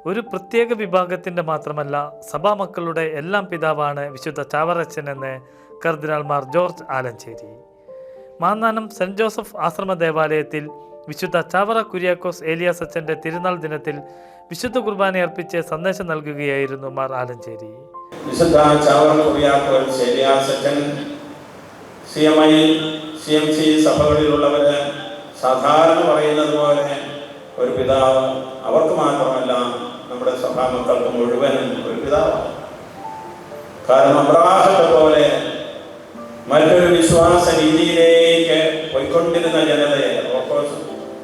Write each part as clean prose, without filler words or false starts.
ഒരു പ്രത്യേക വിഭാഗത്തിൻ്റെ മാത്രമല്ല, സഭാമക്കളുടെ എല്ലാം പിതാവാണ് വിശുദ്ധ ചാവറച്ചൻ എന്ന് കർദിനാൾ മാർ ജോർജ് ആലഞ്ചേരി. മാന്നാനം സെൻറ് ജോസഫ് ആശ്രമ ദേവാലയത്തിൽ വിശുദ്ധ ചാവറ കുര്യാക്കോസ് ഏലിയാസ് അച്ഛൻ്റെ തിരുനാൾ ദിനത്തിൽ വിശുദ്ധ കുർബാന അർപ്പിച്ച് സന്ദേശം നൽകുകയായിരുന്നു മാർ ആലഞ്ചേരി. വിശുദ്ധ ചാവറ കുര്യാക്കോസ് ഏലിയാസ് അച്ഛൻ CMI CMC സഭകളിലുള്ളവര് സാധാരണ പറയുന്നത് പോലെ ഒരു പിതാവ് അവർക്ക് മാത്രമല്ല, നമ്മുടെ സഭാമക്കൾക്ക് മുഴുവനും ഒരു പിതാവാണ്. കാരണം അബ്രാഹത്തെ പോലെ മറ്റൊരു വിശ്വാസ രീതിയിലേക്ക് പോയിക്കൊണ്ടിരുന്ന ജനതയെ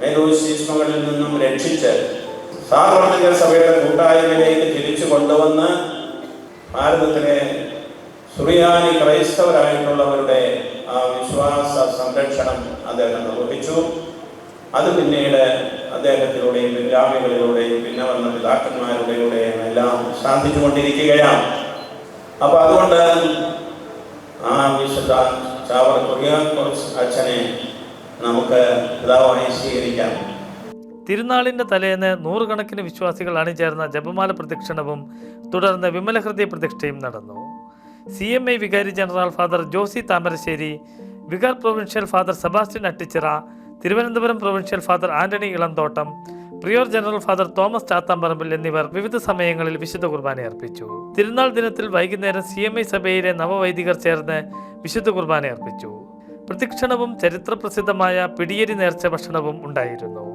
മേലൂശീഷ്മകളിൽ നിന്നും രക്ഷിച്ച് സാർവത്രിക സഭയുടെ കൂട്ടായ്മയിലേക്ക് തിരിച്ചു കൊണ്ടുവന്ന് ഭാരതത്തിലെ സുറിയാനി ക്രൈസ്തവരായിട്ടുള്ളവരുടെ ആ വിശ്വാസ സംരക്ഷണം അദ്ദേഹം നിർവഹിച്ചു. അത് പിന്നീട് അദ്ദേഹത്തിലൂടെയും പിൻഗാമികളിലൂടെയും പിന്നെ വന്ന പിതാക്കന്മാരുടെയും എല്ലാം സാധിച്ചുകൊണ്ടിരിക്കുകയാണ്. അപ്പൊ അതുകൊണ്ട് ആ വിശുദ്ധ ചാവറ കുര്യാക്കോസ് അച്ഛനെ നമുക്ക് പിതാവായി സ്വീകരിക്കാം. തിരുനാളിൻ്റെ തലേന്ന് നൂറുകണക്കിന് വിശ്വാസികൾ അണിചേർന്ന ജപമാല പ്രദക്ഷിണവും തുടർന്ന് വിമലഹൃദയ പ്രതിഷ്ഠയും നടന്നു. CMI വികാരി general father Josey Thamarassery, vicar provincial father Sebastian Attichira, Thiruvananthapuram provincial father Antony Elanthottam, prior general father Thomas Chathamparampil എന്നിവർ വിവിധ സമയങ്ങളിൽ വിശുദ്ധ കുർബാന അർപ്പിച്ചു. തിരുനാൾ ദിനത്തിൽ വൈകുന്നേരം CMI സഭയിലെ നവവൈദികർ ചേർന്ന് വിശുദ്ധ കുർബാന അർപ്പിച്ചു. പ്രദക്ഷിണവും ചരിത്രപ്രസിദ്ധമായ പിടിയേരി നേർച്ച ഭക്ഷണവും ഉണ്ടായിരുന്നു.